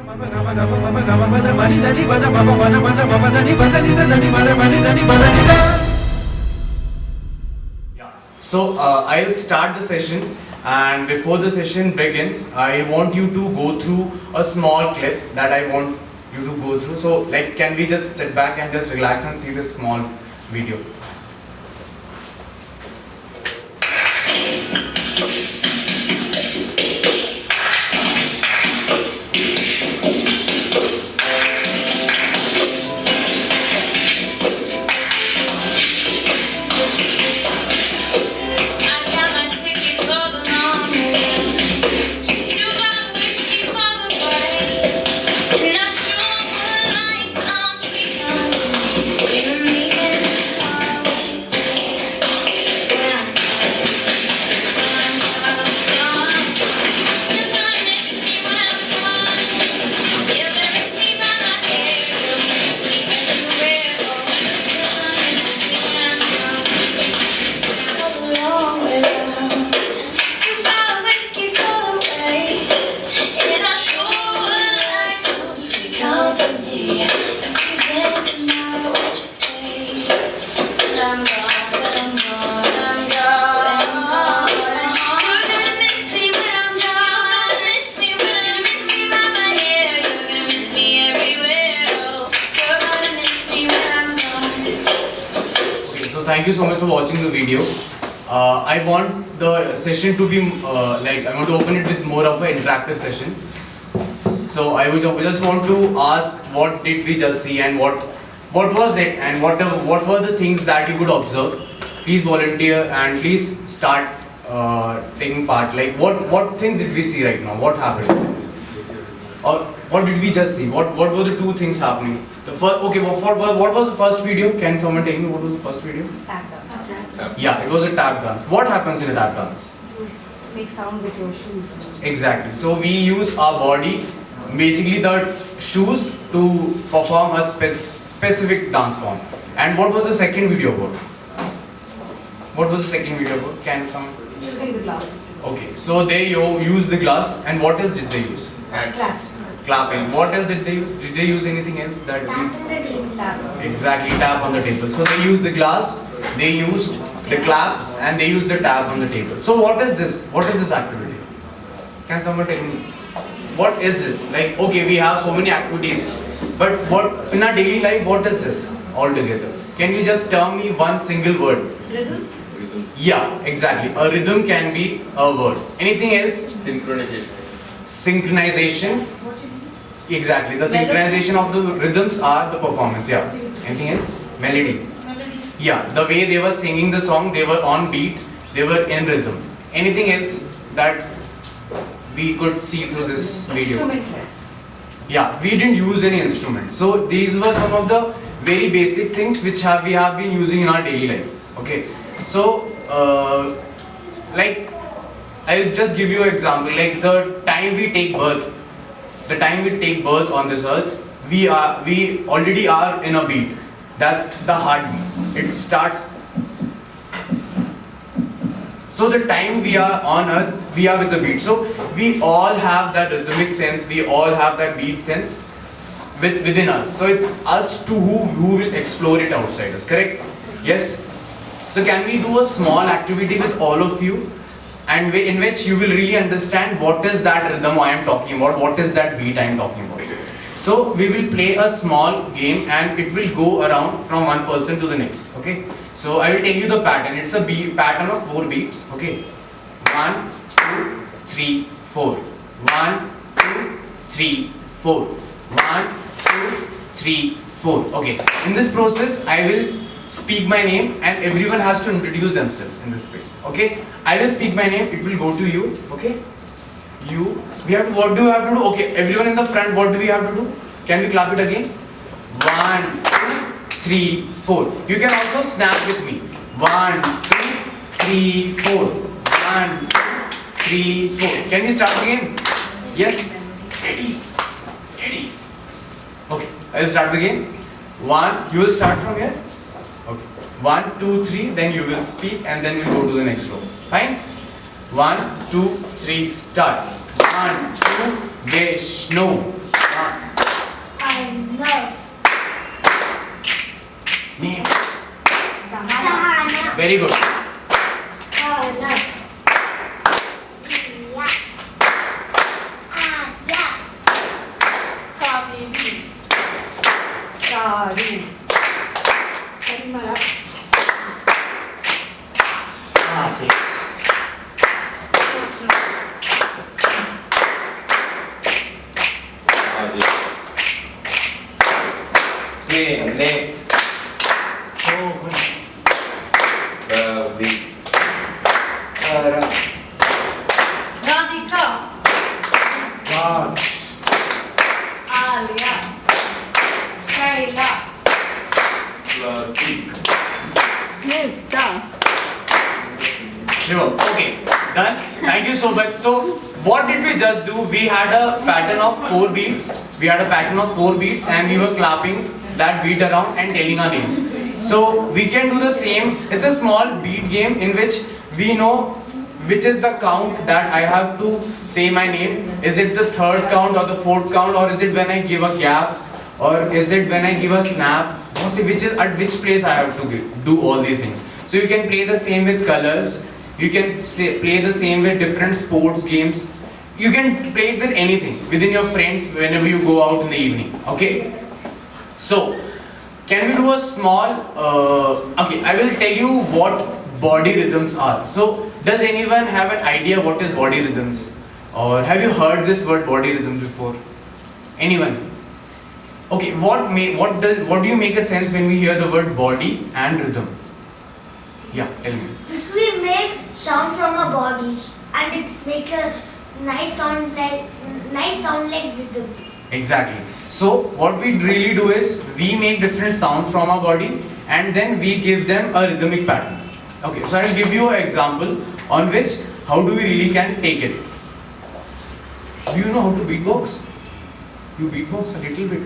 So I'll start the session, and before the session begins, I want you to go through a small clip that I want you to go through. So like, can we just sit back and just relax and see this small video? Thank you so much for watching the video. I want the session to be I want to open it with more of an interactive session. So I would just want to ask, what did we just see, and what was it, and what were the things that you could observe? Please volunteer and please start taking part. Like, what things did we see right now? What happened? Or what did we just see? What were the two things happening? The first, okay, what was the first video? Can someone tell me what was the first video? Tap dance. Yeah, it was a tap dance. What happens in a tap dance? Make sound with your shoes. Exactly. So we use our body, basically the shoes, to perform a specific dance form. And what was the second video about? What was the second video about? Can someone? Using the glasses. Okay, so they use the glass, and what else did they use? Claps. Clapping. What else did they use? Did they use anything else? Tap on the table. Tap. Exactly, tap on the table. So they used the glass, they used the claps, and they used the tap on the table. So what is this? What is this activity? Can someone tell me? What is this? Like, okay, we have so many activities, but what in our daily life, what is this altogether? Can you just tell me one single word? Rhythm. Yeah, exactly. A rhythm can be a word. Anything else? Synchronization. Synchronization. Exactly. The synchronization of the rhythms are the performance. Yeah. Anything else? Melody. Yeah. The way they were singing the song, they were on beat, they were in rhythm. Anything else that we could see through this video? Instrumentless. Yeah, we didn't use any instruments. So these were some of the very basic things which we have been using in our daily life. Okay. So like, I'll just give you an example. Like, the time we take birth on this earth, we already are in a beat. That's the heartbeat. It starts. So the time we are on earth, we are with the beat. So we all have that rhythmic sense, we all have that beat sense within us. So it's us who will explore it outside us, correct? Yes? So can we do a small activity with all of you, and in which you will really understand what is that rhythm I am talking about, what is that beat I am talking about. So we will play a small game, and it will go around from one person to the next. Okay. So I will tell you the pattern. It's a pattern of 4 beats. Okay. 1, 2, 3, 4. 1, 2, 3, 4. 1, 2, 3, 4. Okay. In this process, I will speak my name, and everyone has to introduce themselves in this way. Okay. I will speak my name. It will go to you. Okay. You. What do you have to do? Okay. Everyone in the front. What do we have to do? Can we clap it again? 1, 2, 3, 4. You can also snap with me. 1, 2, 3, 4. 1, 2, 3, 4. Can we start again? Yes. Ready. Ready. Okay. I will start the game. 1. You will start from here. Okay. 1, 2, 3. Then you will speak, and then we'll go to the next row. Fine. 1, 2, 3. Start. 1, 2. Vishnu. 1, Very good. Dhanak. Kaveri. Charu. Parimala. Okay. Radhika. Alia. Shaila. Smita. Sure. Okay. Done. Thank you so much. So, what did we just do? We had a pattern of 4 beats. And we were clapping that beat around and telling our names. So, we can do the same. It's a small beat game in which we know which is the count that I have to say my name. Is it the 3rd count or the 4th count, or is it when I give a gap, or is it when I give a snap? Which is at which place I have to do all these things. So you can play the same with colors. You can play the same with different sports games. You can play it with anything within your friends whenever you go out in the evening. Okay. So can we do a small? Okay, I will tell you what body rhythms are. So does anyone have an idea what is body rhythms, or have you heard this word body rhythms before? Anyone? Okay, what do you make a sense when we hear the word body and rhythm? Yeah, tell me. If we make sound from our bodies and it make a nice sound like rhythm. Exactly. So what we really do is we make different sounds from our body and then we give them a rhythmic patterns. Okay, so I'll give you an example on which how do we really can take it. Do you know how to beatbox? You beatbox a little bit.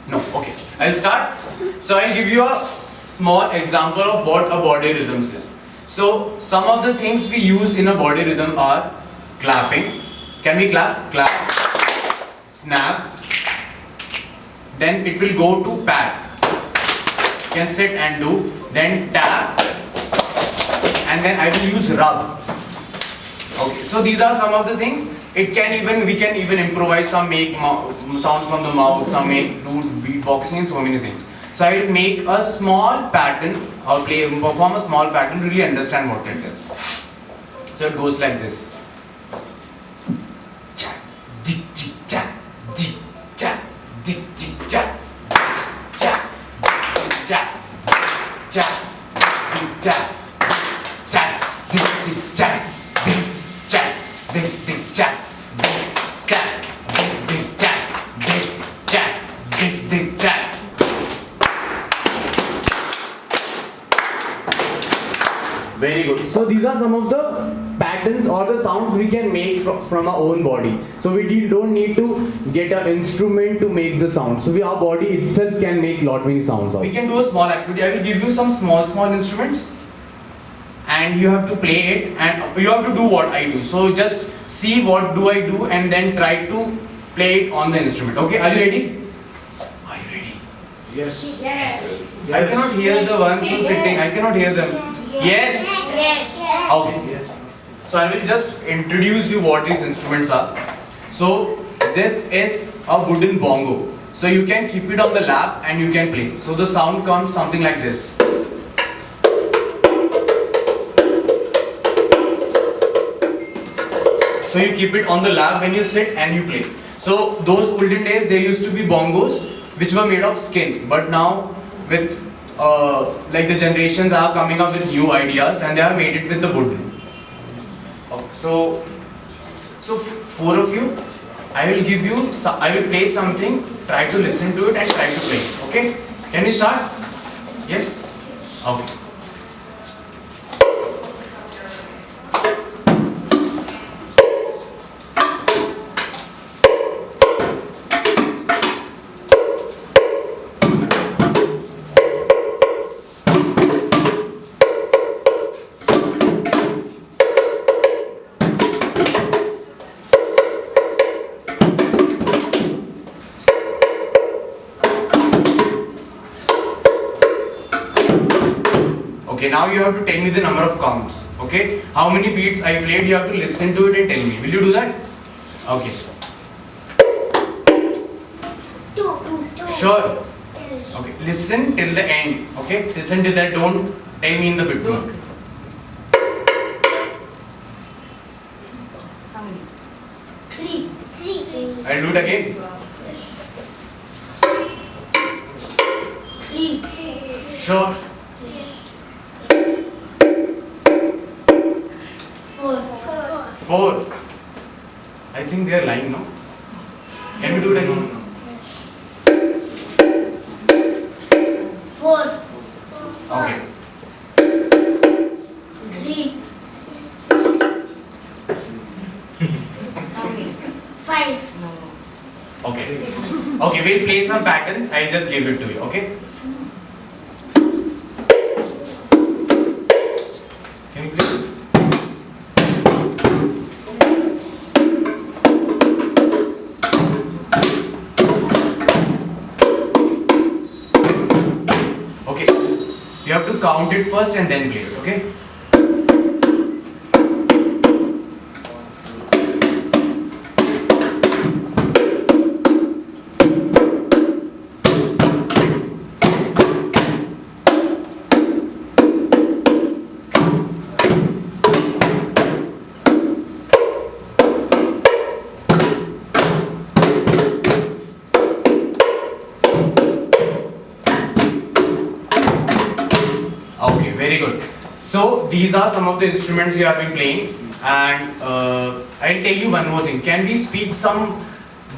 No, okay. I'll start. So I'll give you a small example of what a body rhythm is. So some of the things we use in a body rhythm are clapping. Can we clap? Clap. Snap. Then it will go to pat. Can sit and do. Then tap. And then I will use rub. Okay, so these are some of the things. We can even improvise, some make sounds from the mouth, some do beatboxing and so many things. So I will make a small pattern or perform a small pattern, really understand what it is. So it goes like this. Very good. So these are some of the patterns or the sounds we can make from our own body. So we don't need to get an instrument to make the sound. So our body itself can make lot many sounds. We can do a small activity. I will give you some small instruments and you have to play it and you have to do what I do. So just see what do I do and then try to play it on the instrument. Okay, are you ready? Are you ready? Yes. I cannot hear the ones who are sitting. I cannot hear them. Yes? Yes. Okay. Yes. So I will just introduce you what these instruments are. So this is a wooden bongo. So you can keep it on the lap and you can play. So the sound comes something like this. So you keep it on the lap when you sit and you play. So those olden days there used to be bongos which were made of skin, but now with like the generations are coming up with new ideas and they have made it with the wood. So 4 of you, I will play something, try to listen to it and try to play. Okay? Can we start? Yes? Okay. Okay, now you have to tell me the number of counts. Okay, how many beats I played, you have to listen to it and tell me. Will you do that? Okay. Two. Sure. Yes. Okay, listen till the end. Okay, listen till that. Don't tell me in the between. How many? Three. I'll do it again. Three. Sure. Four. 4. I think they are lying now. Can we do it again? Four. Okay. Three. How many? Five. No. Okay. Okay, we'll play some patterns. I'll just give it to you. Okay. Can you play? Okay. You have to count it first and then play it. Okay. Okay, very good. So these are some of the instruments you have been playing, and I'll tell you one more thing. Can we speak some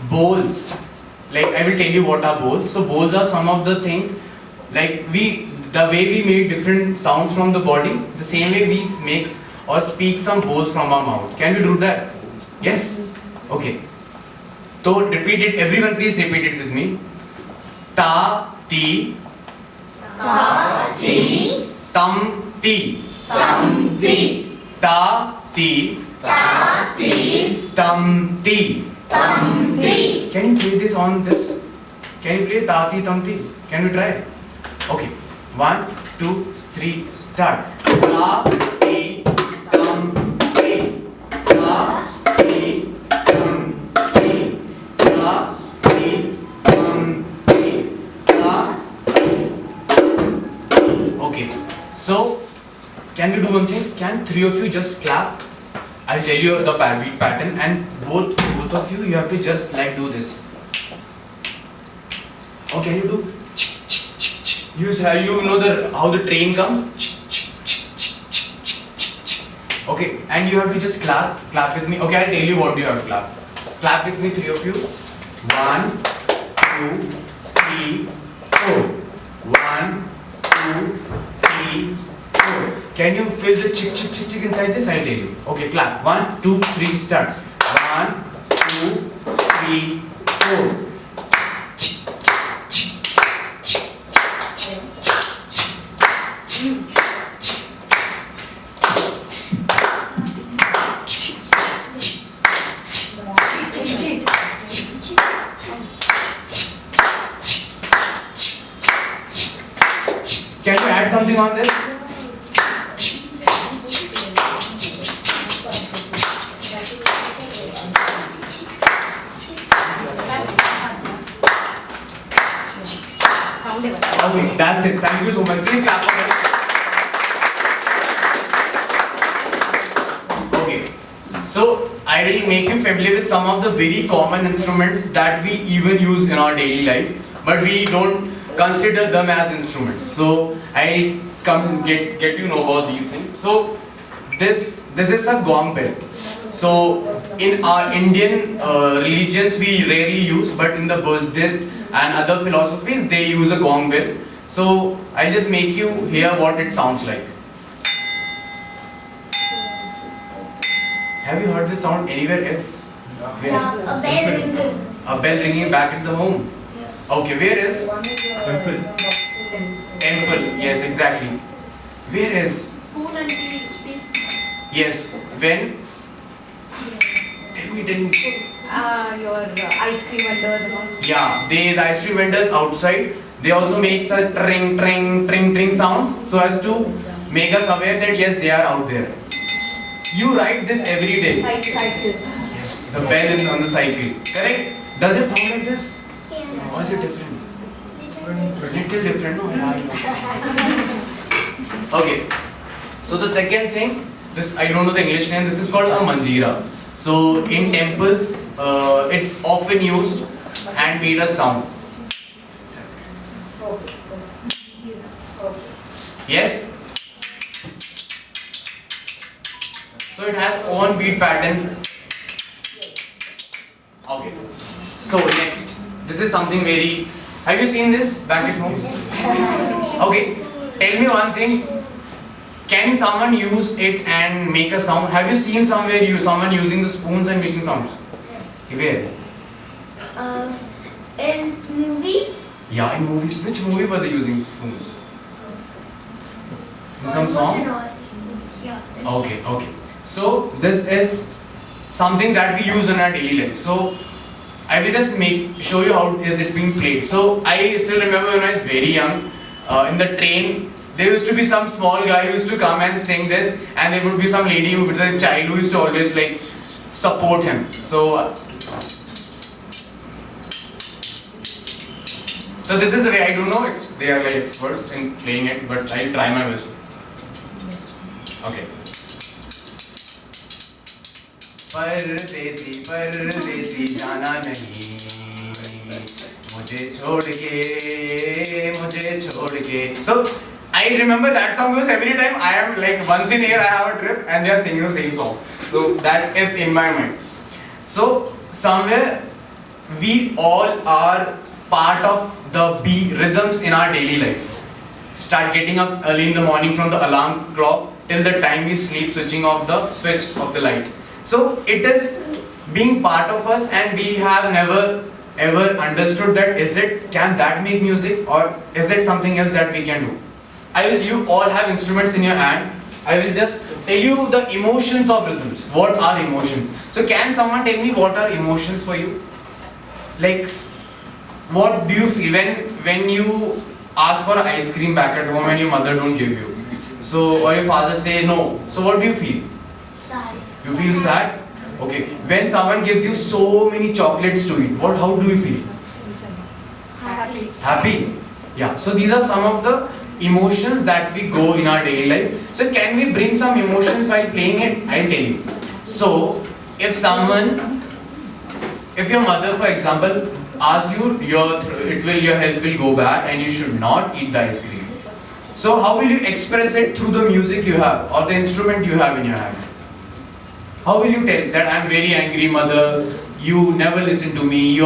bowls? Like I will tell you what are bowls. So bowls are some of the things, like the way we make different sounds from the body, the same way we make or speak some bowls from our mouth. Can we do that? Yes? Okay. So repeat it. Everyone please repeat it with me. Ta, ti, Ta. Ti. tam, ti. Tam. Ti. Ta, ti, Ta. Ti. tam, ti. Tam. Ti. Can you play this on this? Can you play ta, ti, tam, ti? Can we try? Okay. 1, 2, 3, start. Ta, ti, tam, ti. Ta, ti, tam, ti. Ta, ti, tam, ti. Ta. Okay. So, can we do one thing? Can 3 of you just clap? I'll tell you the beat pattern, and both of you have to just like do this. Or can you do? You know how the train comes. Okay, and you have to just clap with me. Okay, I'll tell you what you have to clap. Clap with me, 3 of you. 1, 2, 3, 4. 1, 2, 3, 4. Can you feel the chick inside this? I'll tell you. Okay, clap. 1, 2, 3, start. 1, 2, 3, 4. Can you add something on this? Sound level. Okay, that's it. Thank you so much. Please clap for us. Okay, so I will make you familiar with some of the very common instruments that we even use in our daily life, but we don't consider them as instruments. So I'll come get you know about these things. So this is a gong bell. So in our Indian religions we rarely use, but in the Buddhist and other philosophies they use a gong bell. So I'll just make you hear what it sounds like. Have you heard this sound anywhere else? Where? Yeah, a bell ringing. A bell ringing back at the home. Okay, where else? Temple. Yes, exactly. Where else? Spoon and tea. Yes. When? Tell me. Your ice cream vendors and all. Yeah, the ice cream vendors outside, they also make such tring sounds so as to make us aware that yes, they are out there. You write this every day. Cycle. Yes, the bell on the cycle. Correct? Does it sound like this? Yeah. Or is it different? Little different. No? Okay. So the second thing, this I don't know the English name. This is called a manjira. So in temples, it's often used and made a sound. Yes. So it has own beat pattern. Okay. So next, this is something very. Have you seen this back at home? Okay. Tell me one thing. Can someone use it and make a sound? Have you seen somewhere someone using the spoons and making sounds? Where? In movies. Yeah, in movies. Which movie were they using spoons? In some song? Yeah. Okay, okay. So this is something that we use in our daily life. So I will just show you how is it being played. So I still remember when I was very young, in the train, there used to be some small guy who used to come and sing this, and there would be some lady with a child who used to always like support him. So this is the way. I don't know if they are like experts in playing it, but I'll try my best. Okay. परदेसी परदेसी जाना नहीं मुझे छोड़ के. So I remember that song because every time I am like once in a year I have a trip and they are singing the same song. So that is in my mind. So somewhere we all are part of the rhythms in our daily life. Start getting up early in the morning from the alarm clock till the time we sleep, switching off the switch of the light. So it is being part of us, and we have never ever understood that can that make music, or is it something else that we can do? You all have instruments in your hand. I will just tell you the emotions of rhythms. What are emotions? So can someone tell me what are emotions for you? Like, what do you feel when you ask for ice cream back at home and your mother don't give you? So, or your father say no. So what do you feel? Sad. You feel sad? Okay. When someone gives you so many chocolates to eat, how do you feel? Happy. Happy? Yeah. So these are some of the emotions that we go in our daily life. So can we bring some emotions while playing it? I'll tell you. So if your mother, for example, asks you, your health will go bad and you should not eat the ice cream. So how will you express it through the music you have or the instrument you have in your hand? How will you tell that I'm very angry, mother, you never listen to me, you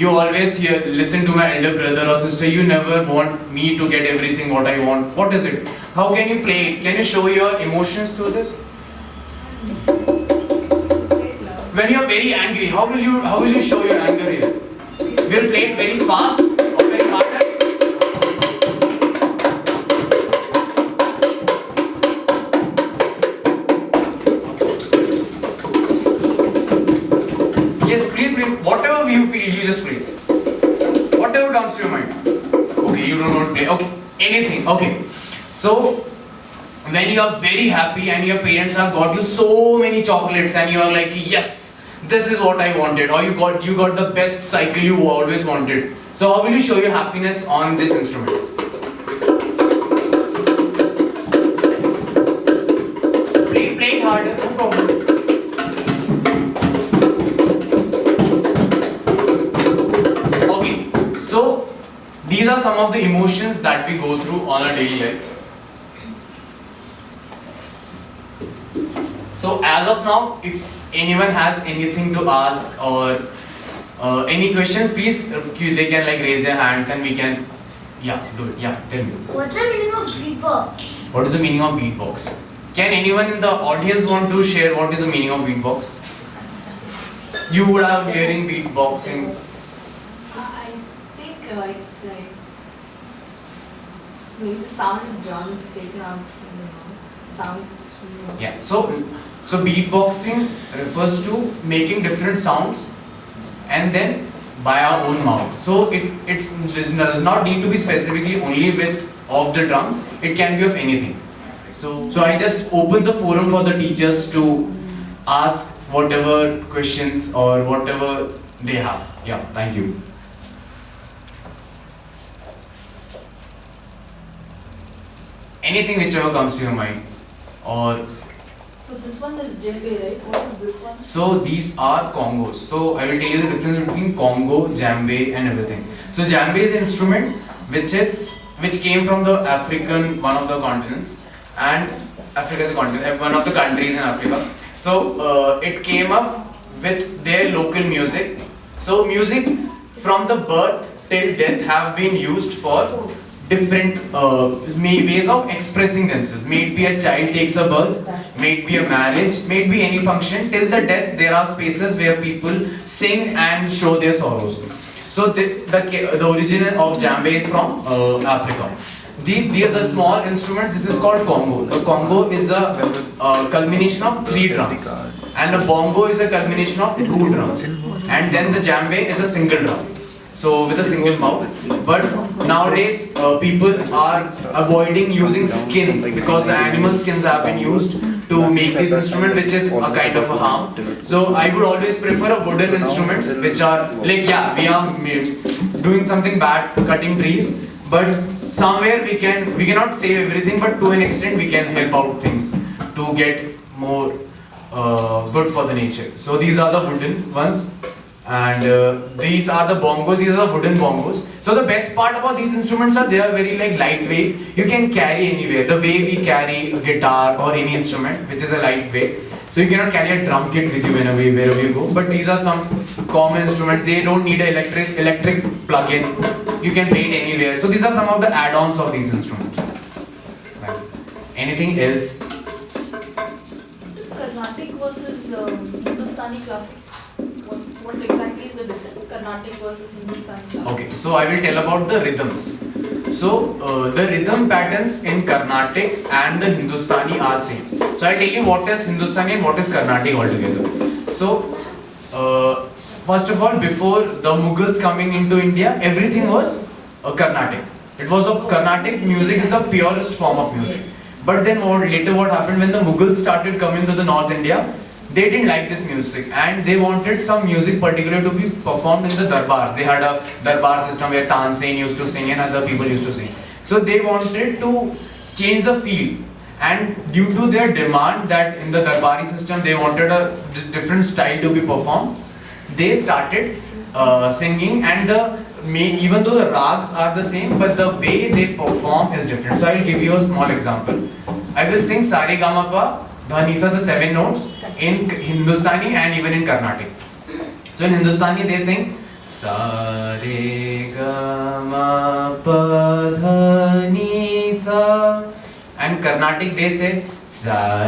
always listen to my elder brother or sister, you never want me to get everything what I want. What is it? How can you play it? Can you show your emotions through this? When you are very angry, how will you show your anger here? We'll play it very fast or very hard. Yes, please play. Whatever you feel, you just play. Whatever comes to your mind. Okay, you don't want to play. Okay, anything. Okay. So when you are very happy and your parents have got you so many chocolates and you are like, yes, this is what I wanted, or you got the best cycle you always wanted. So how will you show your happiness on this instrument? Play it harder, no problem. Okay, so these are some of the emotions that we go through on our daily life. So as of now, if anyone has anything to ask or any questions, please they can like raise their hands and we can do it. Yeah, tell me. What's the meaning of beatbox? What is the meaning of beatbox? Can anyone in the audience want to share what is the meaning of beatbox? You would have hearing beatboxing. I think it's like maybe the sound of drums taken out from the sound. Yeah. So beatboxing refers to making different sounds and then by our own mouth. So it does not need to be specifically only with of the drums. It can be of anything. So I just open the forum for the teachers to ask whatever questions or whatever they have. Yeah, thank you. Anything whichever comes to your mind, or So this one is djembe, right? What is this one? so these are congos. So I will tell you the difference between congo, djembe, and everything. So djembe is an instrument which came from the African, one of the continents, and Africa is a continent, one of the countries in Africa. So it came up with their local music. So music from the birth till death have been used for different ways of expressing themselves. May it be a child takes a birth, may it be a marriage, may it be any function. Till the death, there are spaces where people sing and show their sorrows. So the origin of djembe is from Africa. The small instrument, this is called congo. The congo is a culmination of 3 drums, and the bongo is a culmination of 2 drums, and then the djembe is a single drum. So with a single mouth. But nowadays people are avoiding using skins because the animal skins have been used to make this instrument, which is a kind of a harm. So I would always prefer a wooden instruments which are like, yeah, we are doing something bad, cutting trees, but somewhere we cannot save everything, but to an extent we can help out things to get more good for the nature. So these are the wooden ones. And these are the bongos, these are the wooden bongos. So the best part about these instruments are they are very like lightweight. You can carry anywhere. The way we carry a guitar or any instrument, which is a lightweight. So you cannot carry a drum kit with you wherever you go. But these are some common instruments. They don't need an electric plug-in. You can play it anywhere. So these are some of the add-ons of these instruments. Right. Anything else? This Carnatic versus Hindustani classic. What exactly is the difference? Carnatic versus Hindustani classic. Okay, so I will tell about the rhythms. So the rhythm patterns in Carnatic and the Hindustani are same. So I'll tell you what is Hindustani and what is Carnatic altogether. So first of all, before the Mughals coming into India, everything was Carnatic. It was a Carnatic music is the purest form of music. But then later what happened when the Mughals started coming to the North India, they didn't like this music and they wanted some music particular to be performed in the darbars. They had a darbar system where Tansen used to sing and other people used to sing. So they wanted to change the feel, and due to their demand that in the darbari system they wanted a different style to be performed, they started singing, and even though the rags are the same, but the way they perform is different. So I will give you a small example. I will sing Sare Gama Pa Dhanisa, the 7 notes in Hindustani and even in Carnatic. So in Hindustani they sing Sa Re Ga Ma Pa Dha Ni Sa, and Carnatic they say Sa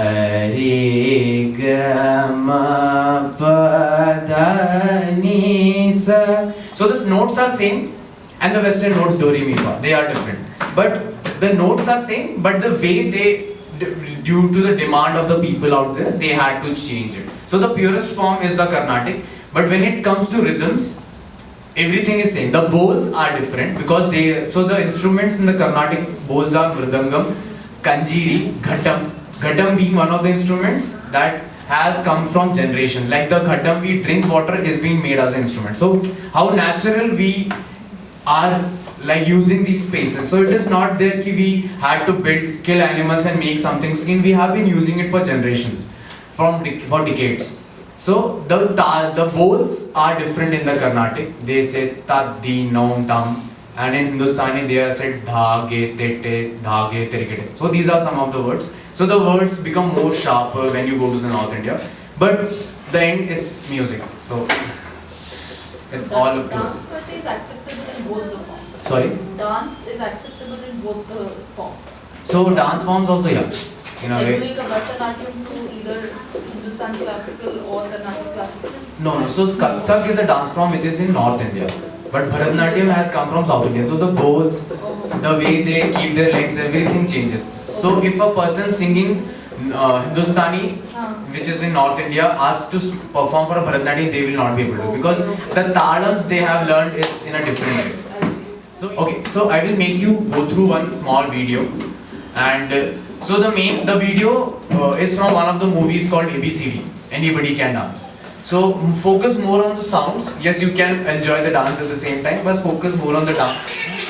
Re Ga Ma Pa Dha Ni Sa. So the notes are same, and the Western notes Do Re Mi Fa, they are different. But the notes are same, but the way they, due to the demand of the people out there, they had to change it. So the purest form is the Carnatic, but when it comes to rhythms, everything is same. The bowls are different because so the instruments in the Carnatic bowls are mridangam, kanjiri, ghatam. Ghatam being one of the instruments that has come from generations. Like the ghatam we drink water is being made as an instrument. So how natural we are like using these spaces. So it is not there that we had to kill animals and make something skin. We have been using it for generations, for decades. So the bowls are different in the Carnatic. They say ta, di, nom, tam, and in Hindustani they are said dha, ge, tete, dha, ge, terikete. So these are some of the words. So the words become more sharper when you go to the North India. But the end it's music. So it's all up to us. Dance per se is acceptable in both the forms. Sorry? Dance is acceptable in both the forms. So dance forms also, yeah. In a Like way. doing a Bharatanatyam to either Hindustani classical or Carnatic classical is No. So Kathak is a dance form which is in North India. But Bharatanatyam has come from South India. So the bowls, the way they keep their legs, everything changes. So if a person singing Hindustani, which is in North India, asked to perform for a Bharatanatyam, they will not be able to, because the talams they have learned is in a different way. I see. So I will make you go through one small video, and so the video is from one of the movies called ABCD. Anybody Can Dance. So focus more on the sounds. Yes, you can enjoy the dance at the same time, but focus more on the dance.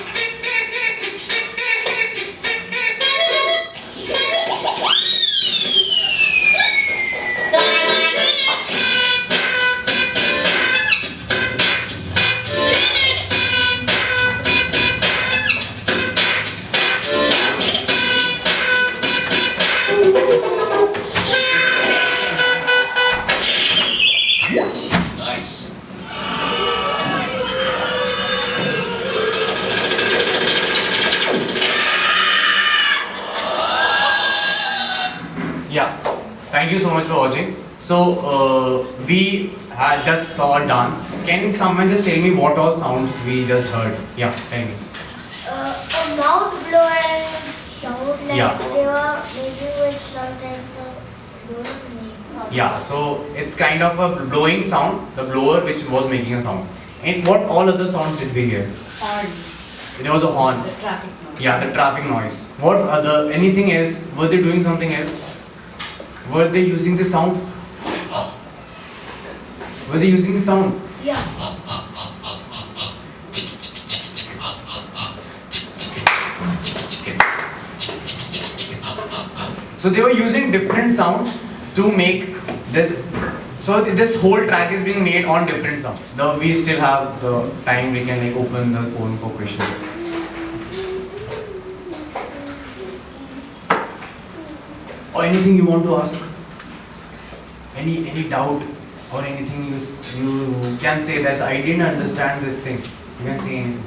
Nice. Yeah, thank you so much for watching. So we just saw a dance. Can someone just tell me what all sounds we just heard? Yeah, tell me. A mouth blower sound like Yeah. they were maybe with some types of blowing. Yeah, so it's kind of a blowing sound, the blower which was making a sound. And what all other sounds did we hear? Horn, There was a horn. the traffic noise. Yeah, the traffic noise. What other, anything else? Were they doing something else? Were they using the sound? Were they using the sound? Yeah. So they were using different sounds to make this. So this whole track is being made on different sounds. Now we still have the time, we can like open the phone for questions. Or anything you want to ask? Any doubt or anything you can say that I didn't understand this thing. You can say anything.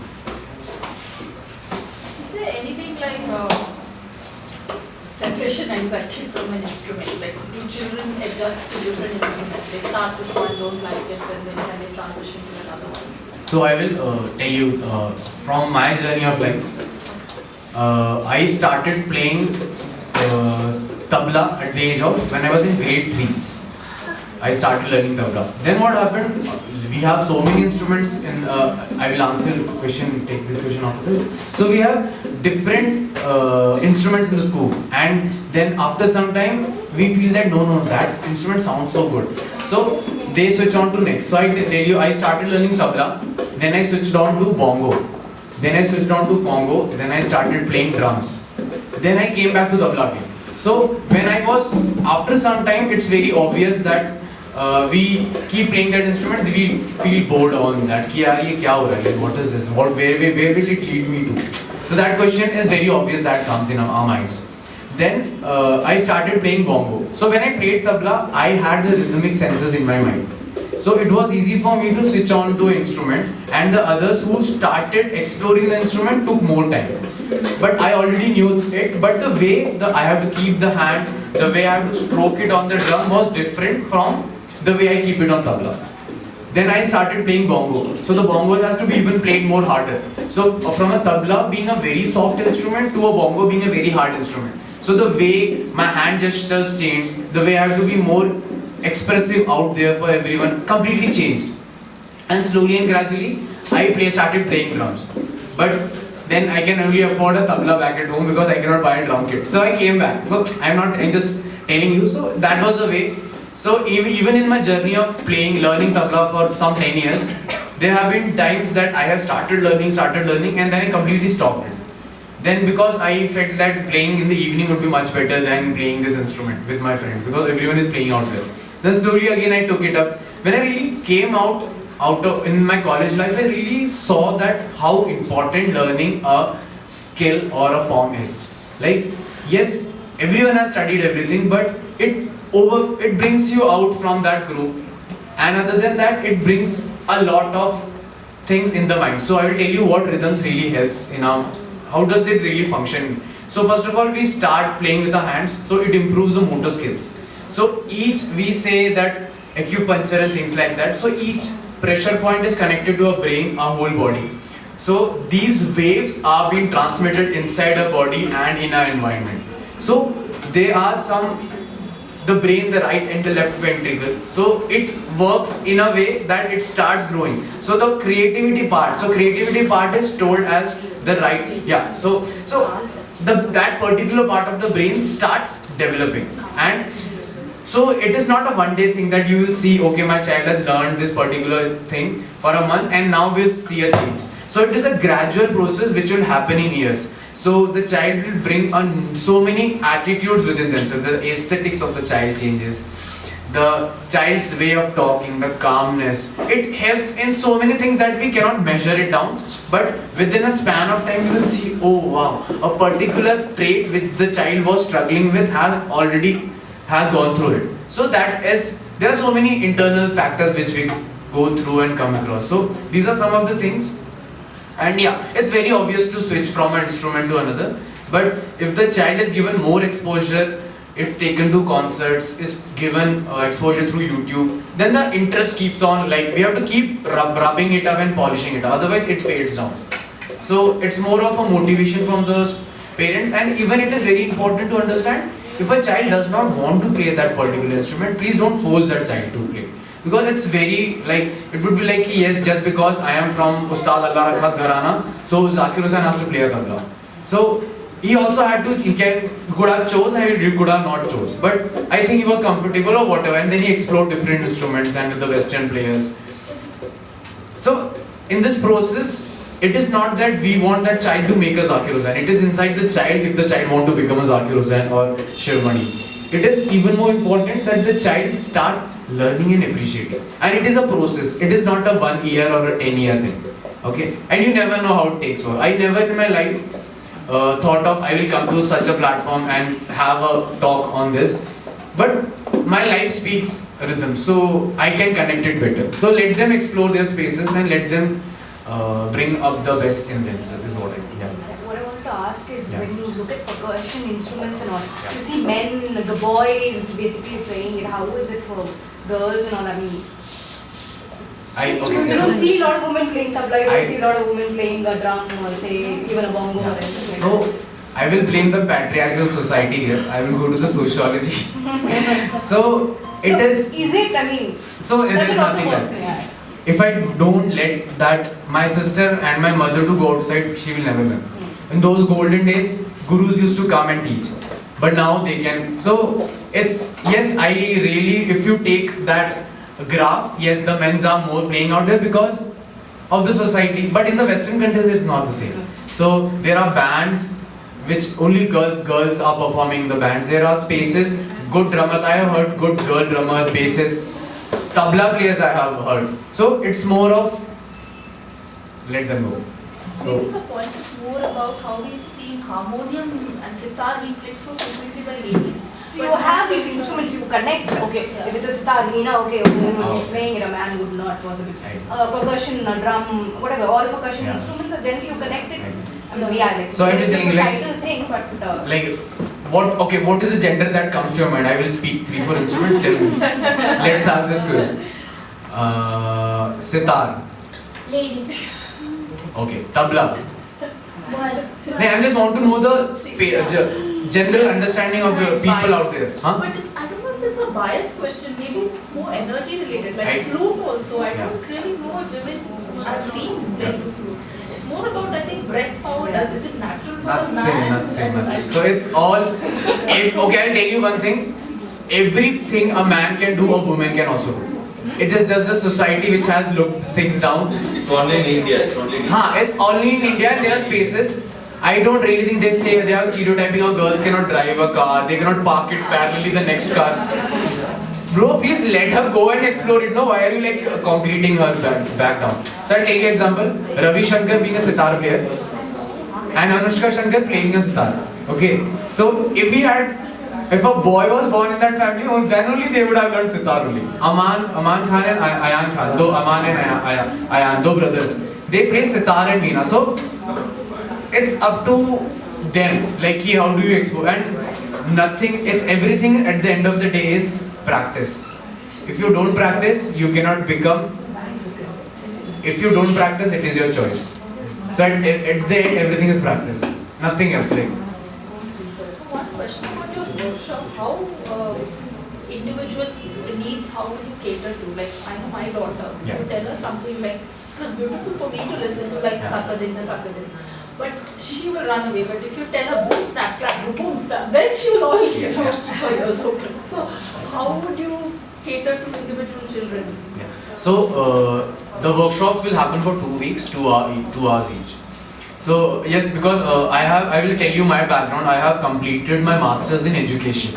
Is there anything like separation anxiety from an instrument? Like, do children adjust to different instruments? They start with one, don't like it, and then can they transition to another one? So I will tell you from my journey of life. I started playing tabla at the age of when I was in grade 3. I started learning tabla. Then what happened? We have so many instruments in. I will answer the question. Take this question after this. So we have different instruments in the school, and then after some time we feel that no, that instrument sounds so good. So they switch on to next. So I tell you, I started learning tabla. Then I switched on to bongo. Then I switched on to congo. Then I started playing drums. Then I came back to tabla again. So when I was, after some time, it's very obvious that we keep playing that instrument, we feel bored on that. कि यार ये क्या हो रहा है? What is this? Where will it lead me to? So that question is very obvious that comes in our minds. Then I started playing bongo. So when I played tabla, I had the rhythmic senses in my mind. So it was easy for me to switch on to instrument, and the others who started exploring the instrument took more time. But I already knew it, but the way I have to keep the hand, the way I have to stroke it on the drum was different from the way I keep it on tabla. Then I started playing bongo. So the bongo has to be even played more harder. So from a tabla being a very soft instrument to a bongo being a very hard instrument. So the way my hand gestures changed, the way I have to be more expressive out there for everyone completely changed. And slowly and gradually I started playing drums. But then I can only afford a tabla back at home because I cannot buy a drum kit. So I came back. So I'm just telling you. So that was the way. So even in my journey of learning tabla for some 10 years, there have been times that I have started learning and then I completely stopped it. Then because I felt that playing in the evening would be much better than playing this instrument with my friend because everyone is playing out there. Then slowly again I took it up. When I really came out in my college life, I really saw that how important learning a skill or a form is. Like, yes, everyone has studied everything, but it brings you out from that group, and other than that it brings a lot of things in the mind. So I will tell you what rhythms really helps in our, how does it really function. So first of all, we start playing with the hands, so it improves the motor skills. So we say that acupuncture and things like that, so each pressure point is connected to a brain, our whole body. So these waves are being transmitted inside our body and in our environment. So there are some the brain, the right and the left ventricle. So it works in a way that it starts growing. So the creativity part. So creativity part is told as the right. Yeah. So that particular part of the brain starts developing, and so it is not a one day thing that you will see, okay, my child has learned this particular thing for a month and now we'll see a change. So it is a gradual process which will happen in years. So the child will bring on so many attitudes within themselves. The aesthetics of the child changes. The child's way of talking, the calmness. It helps in so many things that we cannot measure it down. But within a span of time, you will see, oh wow, a particular trait which the child was struggling with has gone through it. So there are so many internal factors which we go through and come across. So these are some of the things. And yeah, it's very obvious to switch from an instrument to another. But if the child is given more exposure, if taken to concerts, is given exposure through YouTube, then the interest keeps on, like we have to keep rubbing it up and polishing it up, otherwise it fades down. So it's more of a motivation from the parents, and even it is very important to understand, if a child does not want to play that particular instrument, please don't force that child to play. Because it's very, like, it would be like, yes, just because I am from Ustad Allah Rakha's Gharana, so Zakir Hussain has to play a tabla. So he also had to, he could have chose, he could have not chose. But I think he was comfortable or whatever, and then he explored different instruments and with the Western players. So in this process, it is not that we want that child to make a Zakir Hussain. It is inside the child if the child wants to become a Zakir Hussain or Shivmani. It is even more important that the child start learning and appreciating. And it is a process. It is not a 1 year or a 10-year thing. Okay? And you never know how it takes over. I never in my life thought of I will come to such a platform and have a talk on this. But my life speaks rhythm, so I can connect it better. So let them explore their spaces and let them bring up the best in themselves, is what I think. Yeah. What I wanted to ask is, Yeah. when you look at percussion instruments and all, Yeah. you see men, the boys basically playing it. How is it for girls and all? I mean, you don't see a lot of women playing tabla, you don't see a lot of women playing a drum or say even a bongo or anything like So I will blame the patriarchal society here. I will go to the sociology. So it is. Is it? I mean, So it that's is a lot nothing of work. like. Yeah. If I don't let that my sister and my mother to go outside, she will never learn. In those golden days, gurus used to come and teach, but now they can. So it's, yes, I really, if you take that graph, yes, the men's are more playing out there because of the society, but in the Western countries it's not the same. So there are bands which only girls are performing in the bands. There are spaces, good drummers. I have heard good girl drummers, bassists, tabla players I have heard. So it's more of let them go. So Maybe the point is more about how we've seen harmonium and sitar being played so frequently by ladies. So you have these instruments, you connect. Okay, if it's a sitar, veena, okay, a woman Oh. is playing it, a man would not possibly. Right. Percussion, a drum, whatever, all percussion Yeah. instruments are generally you connect it. Right. I mean, yeah, like, So I'm it's a just saying, like- societal thing, but like what is the gender that comes to your mind? I will speak 3-4 instruments. Tell me. Let's have this quiz. Sitar. Lady. Okay. Tabla. Boy. Hey, I just want to know the general understanding of the people out there. Huh? But I don't know if it's a bias question. Maybe it's more energy related. Like I- flute also. I Yeah. don't really know if women I've seen Yeah. them do flute. It's more about, I think, breath power. Is it natural for a Nothing, man? nothing. So it's all. Okay, I'll tell you one thing. Everything a man can do, a woman can also do. It is just a society which has looked things down. It's only in India. It's only in India. It's only in India and there are spaces. I don't really think they say they are stereotyping how girls cannot drive a car, they cannot park it parallelly the next car. Bro, please let her go and explore it. No, why are you like concreting her back down? So I'll take an example. Ravi Shankar being a sitar player and Anushka Shankar playing a sitar. Okay, so if a boy was born in that family, then only they would have learned sitar only. Aman Khan and Ayan Khan, Aman and Ayan, two brothers. They play sitar and veena. So it's up to them. Like, how do you explore? And nothing. It's everything. At the end of the day, is practice. If you don't practice, you cannot become. If you don't practice, it is your choice. So at the end, everything is practice. Nothing else. Like. One question about your workshop. How individual needs, how will you cater to? Like, I know my daughter, Yeah. you tell her something like, it was beautiful for me to listen to, like, Yeah. Takadin and Takadin. But she will run away. But if you tell her boom, snap, clap, boom, snap, then she will all, you know, her ears open. So, how would you cater to individual children? Yeah. So the workshops will happen for 2 weeks, 2 hours each. So yes, because I will tell you my background. I have completed my masters in education.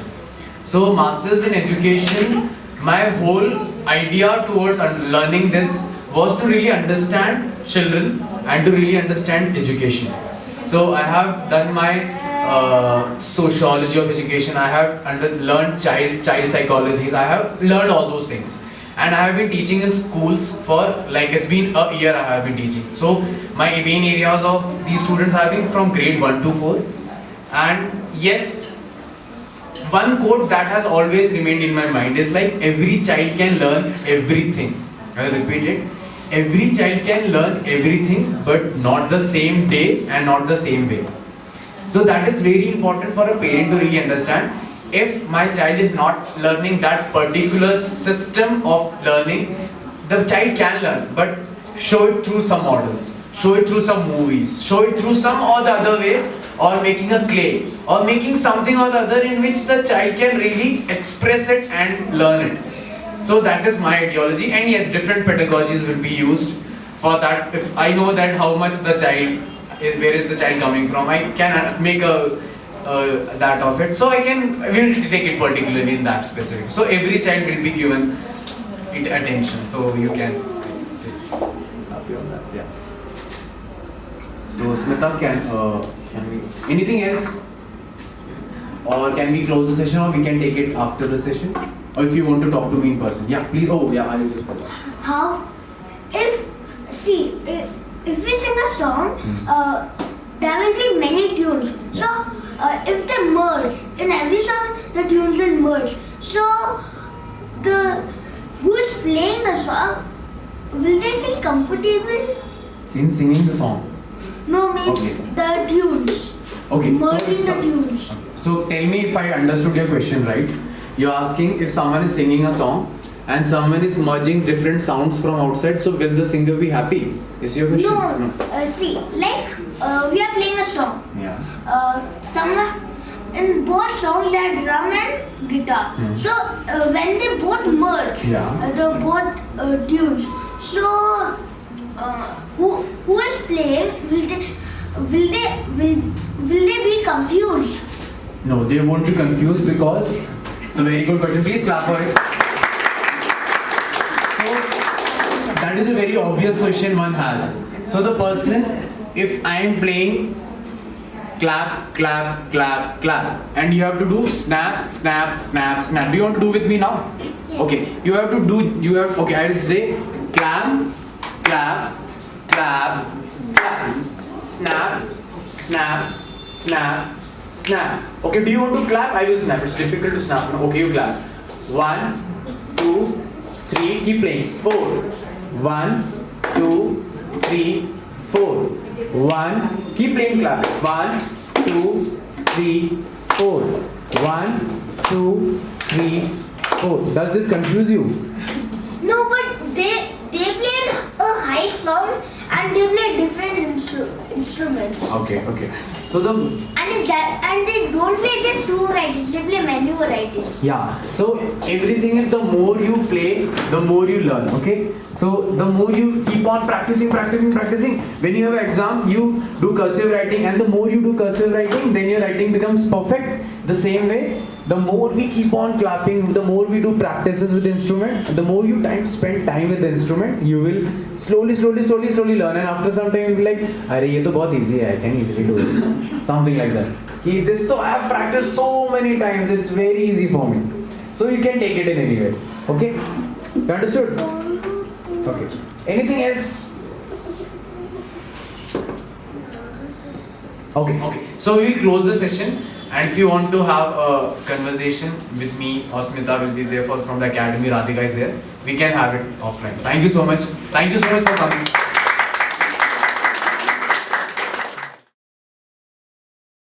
So masters in education, my whole idea towards learning this was to really understand children and to really understand education. So I have done my sociology of education. I have learned child psychologies. I have learned all those things. And I have been teaching in schools for, like, it's been a year I have been teaching. So my main areas of these students have been from grade 1 to 4. And yes, one quote that has always remained in my mind is like, every child can learn everything. I will repeat it. Every child can learn everything, but not the same day and not the same way. So that is very important for a parent to really understand. If my child is not learning that particular system of learning, the child can learn, but show it through some models, show it through some movies, show it through some or the other ways, or making a clay, or making something or the other in which the child can really express it and learn it. So that is my ideology, and yes, different pedagogies will be used for that. If I know that how much the child, where is the child coming from, I can make a that of it. So I will take it particularly in that specific. So every child will be given it attention. So you can stay happy on that. Yeah. So Smita, can we anything else, or can we close the session, or we can take it after the session, or if you want to talk to me in person? Yeah, please. Oh yeah, I will just follow. How, if we sing a song, there will be many tunes. So if they merge, in every song the tunes will merge. So who is playing the song, will they feel comfortable In singing the song. No, means Okay. the tunes. Okay. Merging the tunes. So tell me if I understood your question right. You're asking if someone is singing a song and someone is merging different sounds from outside, so will the singer be happy? Is your question? No, see, like we are playing a song. Yeah. Someone in both songs there are drum and guitar. So when they both merge, Yeah. the both tunes. So who is playing? Will they be confused? No, they won't be confused because it's a very good question. Please clap for it. So that is a very obvious question one has. So the person, if I am playing clap, clap, clap, clap, and you have to do snap, snap, snap, snap. Do you want to do with me now? Okay. Okay, I will say clap, clap, clap, clap, snap, snap, snap, snap. Okay, do you want to clap? I will snap. It's difficult to snap. No? Okay, you clap. 1, 2, 3. Keep playing. 4. 1, 2, 3, 4. 1. Keep playing. Clap. 1, 2, 3, 4. 1, 2, 3, 4. Does this confuse you? No, but they play a high song and they play different instruments. Okay. So And they don't play just 2 varieties, they play many varieties. yeah, so everything is, the more you play, the more you learn, okay? So the more you keep on practicing. When you have an exam, you do cursive writing, and the more you do cursive writing, then your writing becomes perfect. The same way, the more we keep on clapping, the more we do practices with the instrument, the more you spend time with the instrument, you will slowly learn, and after some time you'll be like, "Arey, ye to bahut easy hai, I can easily do it." Something like that. I have practiced so many times, it's very easy for me. So you can take it in anywhere. Okay? You understood? Okay. Anything else? Okay. So we will close the session. And if you want to have a conversation with me or Smita will be there from the academy, Radhika is there. We can have it offline. Thank you so much. Thank you so much for coming.